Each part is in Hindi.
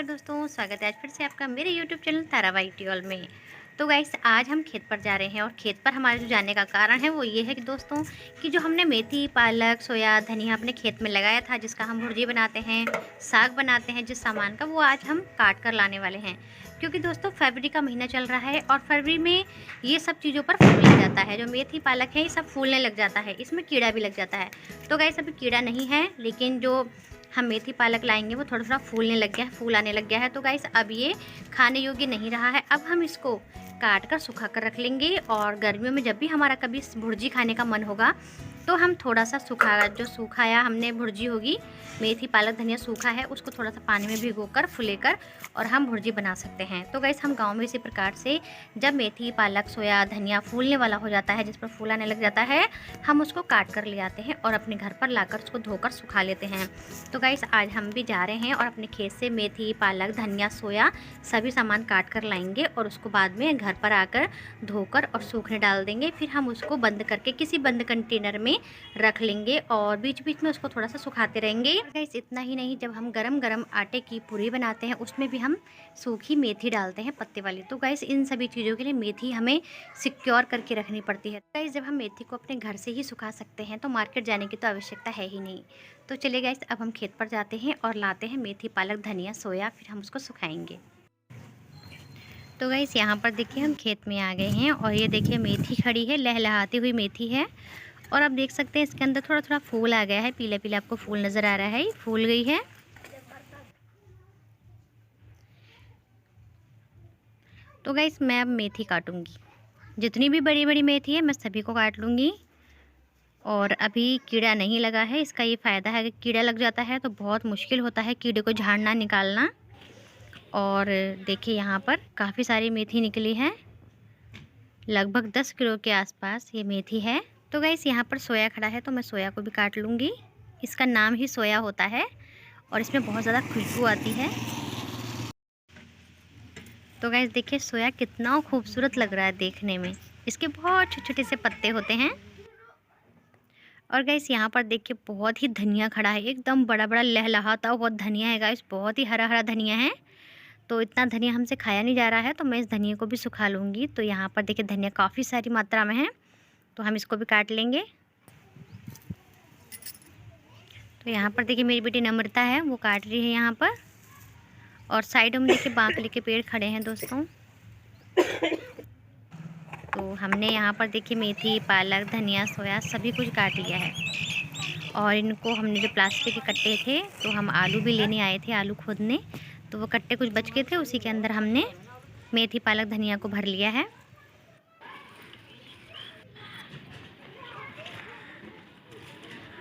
नमस्कार दोस्तों, स्वागत है आज फिर से आपका मेरे यूट्यूब चैनल ताराबाई टियोल में। तो गाइस आज हम खेत पर जा रहे हैं और खेत पर हमारे जो जाने का कारण है वो ये है कि दोस्तों कि जो हमने मेथी, पालक, सोया, धनिया अपने खेत में लगाया था, जिसका हम भुर्जी बनाते हैं, साग बनाते हैं, जिस सामान का, वो आज हम काट कर लाने वाले हैं। क्योंकि दोस्तों फरवरी का महीना चल रहा है और फरवरी में ये सब चीज़ों पर फूल लग जाता है। जो मेथी, पालक है, ये सब फूलने लग जाता है, इसमें कीड़ा भी लग जाता है। तो गाइस अभी कीड़ा नहीं है, लेकिन जो हम मेथी पालक लाएंगे वो थोड़ा थोड़ा फूलने लग गया है, फूल आने लग गया है। तो गाइस अब ये खाने योग्य नहीं रहा है। अब हम इसको काट कर सुखा कर रख लेंगे और गर्मियों में जब भी हमारा कभी भुर्जी खाने का मन होगा तो हम थोड़ा सा सूखाया हमने भुर्जी होगी, मेथी, पालक, धनिया सूखा है, उसको थोड़ा सा पानी में भिगोकर फुलेकर और हम भुर्जी बना सकते हैं। तो गाइस हम गांव में इसी प्रकार से जब मेथी, पालक, सोया, धनिया फूलने वाला हो जाता है, जिस पर फूल आने लग जाता है, हम उसको काट कर ले आते हैं और अपने घर पर लाकर उसको धोकर सुखा लेते हैं। तो गाइस आज हम भी जा रहे हैं और अपने खेत से मेथी, पालक, धनिया, सोया सभी सामान काट कर लाएंगे और उसको बाद में घर पर आकर धोकर और सूखने डाल देंगे। फिर हम उसको बंद करके किसी बंद कंटेनर में रख लेंगे और बीच बीच में उसको थोड़ा सा सुखाते रहेंगे। गाइस इतना ही नहीं, जब हम गरम गरम आटे की पूरी बनाते हैं उसमें भी हम सूखी मेथी डालते हैं, पत्ते वाली। तो गाइस इन सभी चीज़ों के लिए मेथी हमें सिक्योर करके रखनी पड़ती है। गाइस जब हम मेथी को अपने घर से ही सुखा सकते हैं तो मार्केट जाने की तो आवश्यकता है ही नहीं। तो चलिए गाइस अब हम खेत पर जाते हैं और लाते हैं मेथी, पालक, धनिया, सोया, फिर हम उसको सुखाएंगे। तो गाइस यहाँ पर देखिए हम खेत में आ गए हैं और ये देखिए मेथी खड़ी है, लहलहाती हुई मेथी है। और आप देख सकते हैं इसके अंदर थोड़ा थोड़ा फूल आ गया है, पीला पीला आपको फूल नज़र आ रहा है, फूल गई है। तो गाइस मैं अब मेथी काटूंगी, जितनी भी बड़ी बड़ी मेथी है मैं सभी को काट लूँगी। और अभी कीड़ा नहीं लगा है, इसका ये फ़ायदा है कि कीड़ा लग जाता है तो बहुत मुश्किल होता है कीड़े को झाड़ना, निकालना। और देखिए यहाँ पर काफ़ी सारी मेथी निकली है, लगभग 10 किलो के आसपास ये मेथी है। तो गाइस यहाँ पर सोया खड़ा है तो मैं सोया को भी काट लूँगी। इसका नाम ही सोया होता है और इसमें बहुत ज़्यादा खुशबू आती है। तो गाइस देखिए सोया कितना खूबसूरत लग रहा है देखने में, इसके बहुत छोटे छोटे से पत्ते होते हैं। और गाइस यहाँ पर देखिए बहुत ही धनिया खड़ा है, एकदम बड़ा बड़ा लहलहाता हुआ धनिया है गाइस, बहुत ही हरा हरा धनिया है। तो इतना धनिया हमसे खाया नहीं जा रहा है तो मैं इस धनिया को भी सुखा लूँगी। तो यहाँ पर देखिए धनिया काफ़ी सारी मात्रा में है तो हम इसको भी काट लेंगे। तो यहाँ पर देखिए मेरी बेटी नम्रता है, वो काट रही है यहाँ पर। और साइड में देखिए बांकली के पेड़ खड़े हैं दोस्तों। तो हमने यहाँ पर देखिए मेथी, पालक, धनिया, सोया सभी कुछ काट लिया है। और इनको हमने जो प्लास्टिक के कट्टे थे तो हम आलू भी लेने आए थे, आलू खोदने, तो वो कट्टे कुछ बच गए थे, उसी के अंदर हमने मेथी, पालक, धनिया को भर लिया है।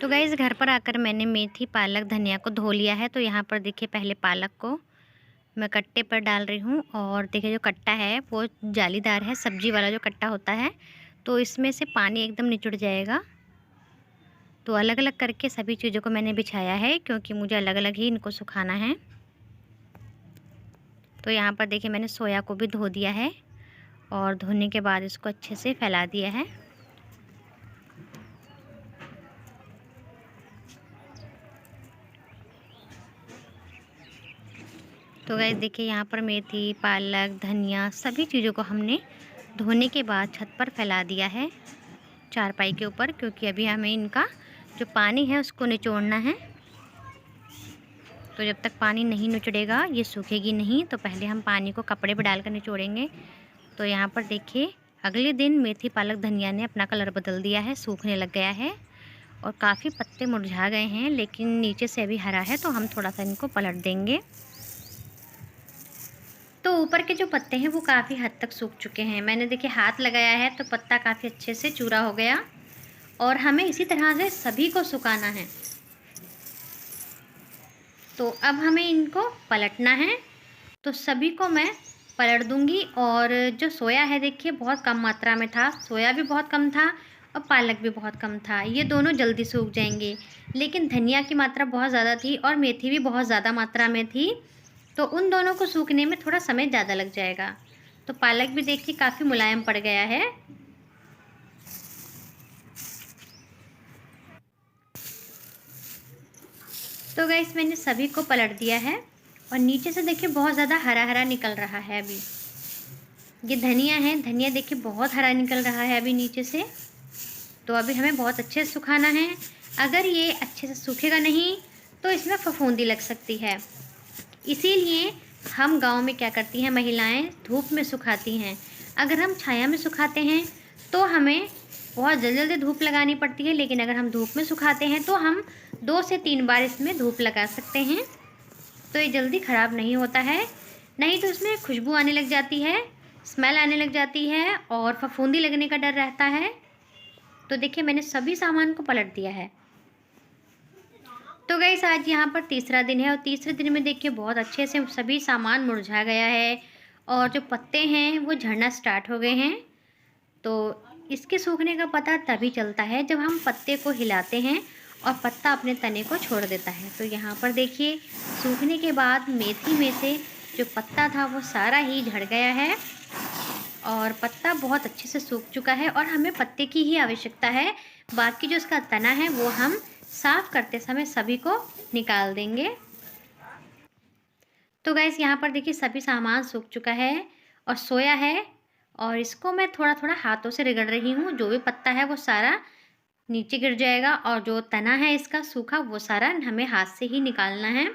तो गाइस घर पर आकर मैंने मेथी, पालक, धनिया को धो लिया है। तो यहाँ पर देखिए पहले पालक को मैं कट्टे पर डाल रही हूँ और देखिए जो कट्टा है वो जालीदार है, सब्जी वाला जो कट्टा होता है, तो इसमें से पानी एकदम निचुड़ जाएगा। तो अलग अलग करके सभी चीज़ों को मैंने बिछाया है क्योंकि मुझे अलग अलग ही इनको सुखाना है। तो यहाँ पर देखिए मैंने सोया को भी धो दिया है और धोने के बाद इसको अच्छे से फैला दिया है। तो गाइस देखिए यहाँ पर मेथी, पालक, धनिया सभी चीज़ों को हमने धोने के बाद छत पर फैला दिया है, चारपाई के ऊपर, क्योंकि अभी हमें इनका जो पानी है उसको निचोड़ना है। तो जब तक पानी नहीं निचड़ेगा ये सूखेगी नहीं, तो पहले हम पानी को कपड़े पर डालकर निचोड़ेंगे। तो यहाँ पर देखिए अगले दिन मेथी, पालक, धनिया ने अपना कलर बदल दिया है, सूखने लग गया है और काफ़ी पत्ते मुरझा गए हैं, लेकिन नीचे से अभी हरा है तो हम थोड़ा सा इनको पलट देंगे। तो ऊपर के जो पत्ते हैं वो काफ़ी हद तक सूख चुके हैं, मैंने देखिए हाथ लगाया है तो पत्ता काफ़ी अच्छे से चूरा हो गया। और हमें इसी तरह से सभी को सुखाना है। तो अब हमें इनको पलटना है, तो सभी को मैं पलट दूंगी। और जो सोया है देखिए बहुत कम मात्रा में था, सोया भी बहुत कम था और पालक भी बहुत कम था, ये दोनों जल्दी सूख जाएंगे। लेकिन धनिया की मात्रा बहुत ज़्यादा थी और मेथी भी बहुत ज़्यादा मात्रा में थी, तो उन दोनों को सूखने में थोड़ा समय ज़्यादा लग जाएगा। तो पालक भी देखिए काफ़ी मुलायम पड़ गया है। तो गाइस मैंने सभी को पलट दिया है और नीचे से देखिए बहुत ज़्यादा हरा हरा निकल रहा है अभी। ये धनिया है, धनिया देखिए बहुत हरा निकल रहा है अभी नीचे से। तो अभी हमें बहुत अच्छे से सुखाना है। अगर ये अच्छे से सूखेगा नहीं तो इसमें फफूंदी लग सकती है। इसीलिए हम गांव में क्या करती हैं महिलाएं, धूप में सुखाती हैं। अगर हम छाया में सुखाते हैं तो हमें बहुत जल्दी जल्दी धूप लगानी पड़ती है, लेकिन अगर हम धूप में सुखाते हैं तो हम 2 से 3 बार इसमें धूप लगा सकते हैं। तो ये जल्दी ख़राब नहीं होता है। नहीं तो इसमें खुशबू आने लग जाती है, स्मेल आने लग जाती है और फफूंदी लगने का डर रहता है। तो देखिए मैंने सभी सामान को पलट दिया है। तो गाइस आज यहाँ पर तीसरा दिन है और तीसरे दिन में देखिए बहुत अच्छे से सभी सामान मुरझा गया है और जो पत्ते हैं वो झड़ना स्टार्ट हो गए हैं। तो इसके सूखने का पता तभी चलता है जब हम पत्ते को हिलाते हैं और पत्ता अपने तने को छोड़ देता है। तो यहाँ पर देखिए सूखने के बाद मेथी में से जो पत्ता था वो सारा ही झड़ गया है और पत्ता बहुत अच्छे से सूख चुका है और हमें पत्ते की ही आवश्यकता है। बाकी जो इसका तना है वो हम साफ़ करते समय सभी को निकाल देंगे। तो गाइस यहाँ पर देखिए सभी सामान सूख चुका है और सोया है और इसको मैं थोड़ा थोड़ा हाथों से रगड़ रही हूँ। जो भी पत्ता है वो सारा नीचे गिर जाएगा और जो तना है इसका सूखा वो सारा हमें हाथ से ही निकालना है।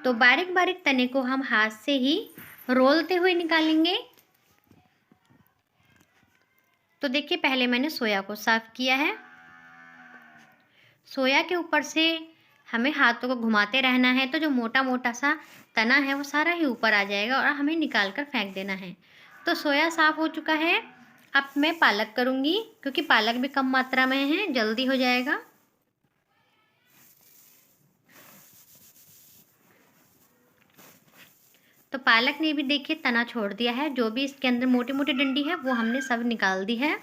तो बारीक बारीक तने को हम हाथ से ही रोलते हुए निकालेंगे। तो देखिए पहले मैंने सोया को साफ़ किया है। सोया के ऊपर से हमें हाथों को घुमाते रहना है तो जो मोटा मोटा सा तना है वो सारा ही ऊपर आ जाएगा और हमें निकाल कर फेंक देना है। तो सोया साफ़ हो चुका है। अब मैं पालक करूँगी क्योंकि पालक भी कम मात्रा में है, जल्दी हो जाएगा। तो पालक ने भी देखिए तना छोड़ दिया है। जो भी इसके अंदर मोटी मोटी डंडी है वो हमने सब निकाल दी है।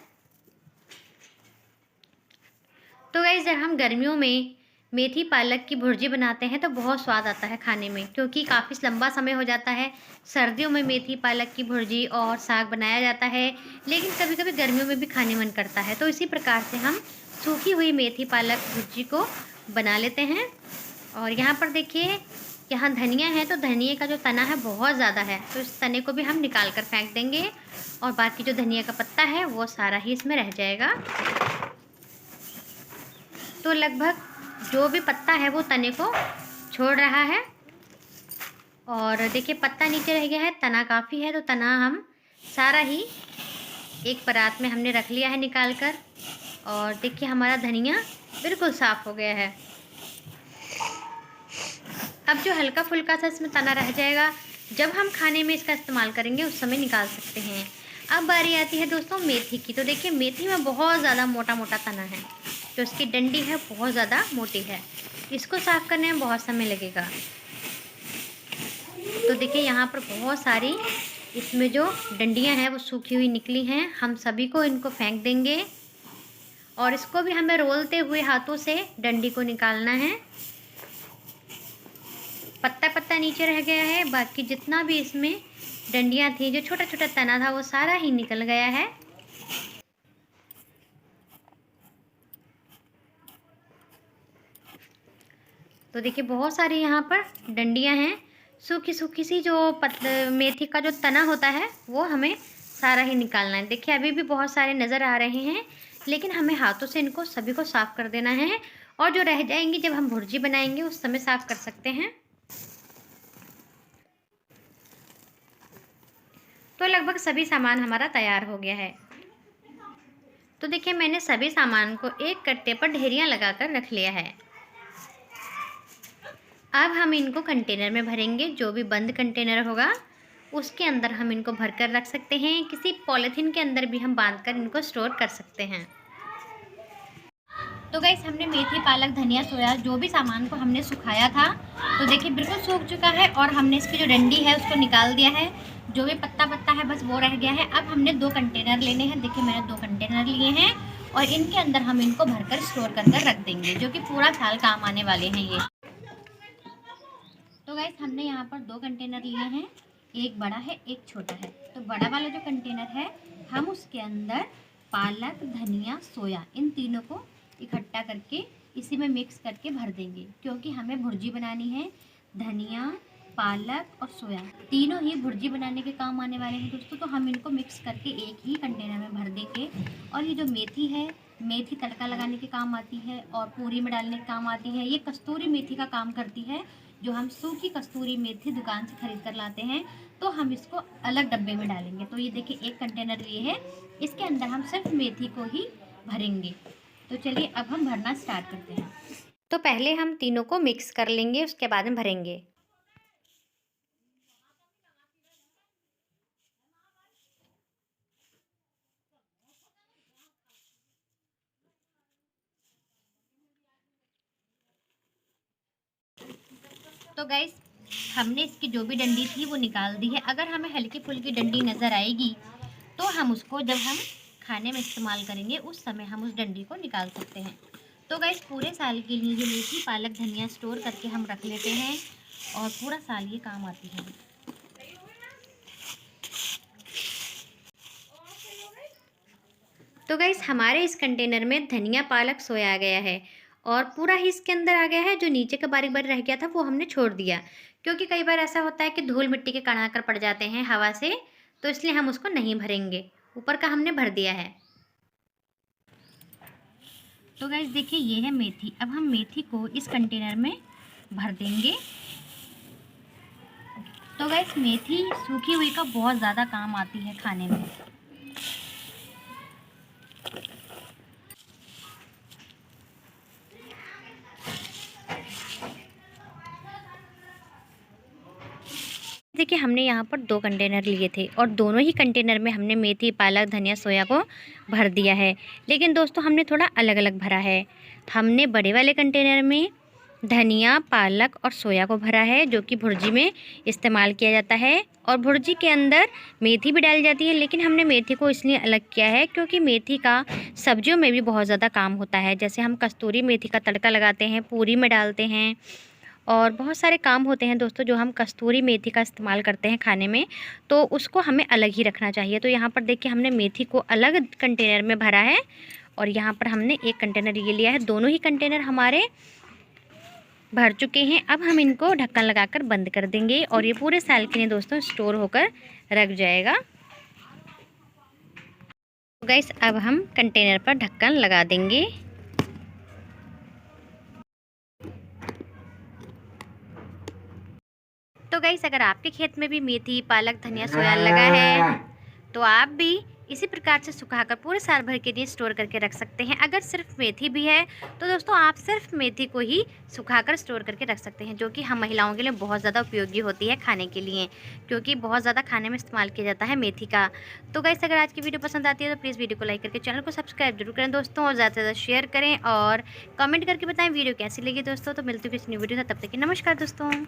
तो गाइस जब हम गर्मियों में मेथी पालक की भुर्जी बनाते हैं तो बहुत स्वाद आता है खाने में, क्योंकि काफ़ी लंबा समय हो जाता है सर्दियों में मेथी पालक की भुर्जी और साग बनाया जाता है, लेकिन कभी कभी गर्मियों में भी खाने मन करता है। तो इसी प्रकार से हम सूखी हुई मेथी पालक भुर्जी को बना लेते हैं। और यहाँ पर देखिए यहाँ धनिया है तो धनिया का जो तना है बहुत ज़्यादा है, तो इस तने को भी हम निकाल कर फेंक देंगे और बाकी जो धनिया का पत्ता है वो सारा ही इसमें रह जाएगा। तो लगभग जो भी पत्ता है वो तने को छोड़ रहा है और देखिए पत्ता नीचे रह गया है, तना काफ़ी है। तो तना हम सारा ही एक परात में हमने रख लिया है निकाल कर। और देखिए हमारा धनिया बिल्कुल साफ़ हो गया है। अब जो हल्का फुल्का सा इसमें तना रह जाएगा, जब हम खाने में इसका इस्तेमाल करेंगे उस समय निकाल सकते हैं। अब बारी आती है दोस्तों मेथी की। तो देखिए मेथी में बहुत ज़्यादा मोटा मोटा तना है, जो इसकी डंडी है बहुत ज़्यादा मोटी है। इसको साफ़ करने में बहुत समय लगेगा। तो देखिए यहाँ पर बहुत सारी इसमें जो डंडियाँ हैं वो सूखी हुई निकली हैं। हम सभी को इनको फेंक देंगे और इसको भी हमें रोलते हुए हाथों से डंडी को निकालना है। पत्ता पत्ता नीचे रह गया है, बाकी जितना भी इसमें डंडियाँ थी, जो छोटा छोटा तना था वो सारा ही निकल गया है। तो देखिए बहुत सारी यहाँ पर डंडियाँ हैं। सूखी सूखी सी जो मेथी का जो तना होता है वो हमें सारा ही निकालना है। देखिए अभी भी बहुत सारे नज़र आ रहे हैं, लेकिन हमें हाथों से इनको सभी को साफ़ कर देना है और जो रह जाएंगी जब हम भुर्जी बनाएंगे उस समय साफ़ कर सकते हैं। तो लगभग सभी सामान हमारा तैयार हो गया है। तो देखिए मैंने सभी सामान को एक कट्टे पर ढेरियाँ लगाकर रख लिया है। अब हम इनको कंटेनर में भरेंगे। जो भी बंद कंटेनर होगा उसके अंदर हम इनको भरकर रख सकते हैं। किसी पॉलीथीन के अंदर भी हम बांधकर इनको स्टोर कर सकते हैं। तो गाइस हमने मेथी पालक धनिया सोया जो भी सामान को हमने सुखाया था, तो देखिए बिल्कुल सूख चुका है और हमने इसकी जो डंडी है उसको निकाल दिया है। जो भी पत्ता पत्ता है बस वो रह गया है। अब हमने 2 कंटेनर लेने हैं। देखिए मैंने 2 कंटेनर लिए हैं और इनके अंदर हम इनको भरकर स्टोर कर रख देंगे, जो कि पूरा साल काम आने वाले हैं ये। तो गाइस हमने यहाँ पर 2 कंटेनर लिए हैं, एक बड़ा है एक छोटा है। तो बड़ा वाला जो कंटेनर है हम उसके अंदर पालक धनिया सोया इन तीनों को इकट्ठा करके इसी में मिक्स करके भर देंगे, क्योंकि हमें भुर्जी बनानी है। धनिया पालक और सोया तीनों ही भुर्जी बनाने के काम आने वाले हैं दोस्तों। तो हम इनको मिक्स करके एक ही कंटेनर में भर देंगे। और ये जो मेथी है, मेथी तड़का लगाने के काम आती है और पूरी में डालने के काम आती है। ये कस्तूरी मेथी का काम करती है, जो हम सूखी कस्तूरी मेथी दुकान से खरीद कर लाते हैं। तो हम इसको अलग डब्बे में डालेंगे। तो ये देखिए एक कंटेनर ये है, इसके अंदर हम सिर्फ मेथी को ही भरेंगे। तो चलिए अब हम भरना स्टार्ट करते हैं। तो पहले हम तीनों को मिक्स कर लेंगे, उसके बाद में भरेंगे। तो गाइस हमने इसकी जो भी डंडी थी वो निकाल दी है। अगर हमें हल्की फुल्की डंडी नज़र आएगी तो हम उसको जब हम खाने में इस्तेमाल करेंगे उस समय हम उस डंडी को निकाल सकते हैं। तो गाइस पूरे साल के लिए ये मेथी पालक धनिया स्टोर करके हम रख लेते हैं और पूरा साल ये काम आती है। तो गाइस हमारे इस कंटेनर में धनिया पालक सोया आ गया है और पूरा ही इसके अंदर आ गया है। जो नीचे का बारीक बारीक रह गया था वो हमने छोड़ दिया, क्योंकि कई बार ऐसा होता है कि धूल मिट्टी के कण आकर पड़ जाते हैं हवा से, तो इसलिए हम उसको नहीं भरेंगे। ऊपर का हमने भर दिया है। तो गाइस देखिए ये है मेथी। अब हम मेथी को इस कंटेनर में भर देंगे। तो गाइस मेथी सूखी हुई का बहुत ज़्यादा काम आती है खाने में। देखिए हमने यहाँ पर 2 कंटेनर लिए थे और दोनों ही कंटेनर में हमने मेथी पालक धनिया सोया को भर दिया है। लेकिन दोस्तों हमने थोड़ा अलग अलग भरा है। हमने बड़े वाले कंटेनर में धनिया पालक और सोया को भरा है, जो कि भुर्जी में इस्तेमाल किया जाता है। और भुर्जी के अंदर मेथी भी डाली जाती है, लेकिन हमने मेथी को इसलिए अलग किया है क्योंकि मेथी का सब्जियों में भी बहुत ज़्यादा काम होता है। जैसे हम कस्तूरी मेथी का तड़का लगाते हैं, पूरी में डालते हैं और बहुत सारे काम होते हैं दोस्तों जो हम कस्तूरी मेथी का इस्तेमाल करते हैं खाने में, तो उसको हमें अलग ही रखना चाहिए। तो यहाँ पर देखिए हमने मेथी को अलग कंटेनर में भरा है और यहाँ पर हमने एक कंटेनर ये लिया है। दोनों ही कंटेनर हमारे भर चुके हैं। अब हम इनको ढक्कन लगाकर बंद कर देंगे और ये पूरे साल के लिए दोस्तों स्टोर होकर रख जाएगा। तो गाइस अब हम कंटेनर पर ढक्कन लगा देंगे। तो गाइस अगर आपके खेत में भी मेथी पालक धनिया सोया लगा है तो आप भी इसी प्रकार से सुखाकर पूरे साल भर के लिए स्टोर करके रख सकते हैं। अगर सिर्फ मेथी भी है तो दोस्तों आप सिर्फ मेथी को ही सुखाकर स्टोर करके रख सकते हैं, जो कि हम महिलाओं के लिए बहुत ज़्यादा उपयोगी होती है खाने के लिए, क्योंकि बहुत ज़्यादा खाने में इस्तेमाल किया जाता है मेथी का। तो गाइस अगर आज की वीडियो पसंद आती है तो प्लीज़ वीडियो को लाइक करके चैनल को सब्सक्राइब जरूर करें दोस्तों, और ज़्यादा से ज़्यादा शेयर करें और कमेंट करके बताएं वीडियो कैसी लगी दोस्तों। तो मिलती हूँ किसी न्यू वीडियो से, तब तक के नमस्कार दोस्तों।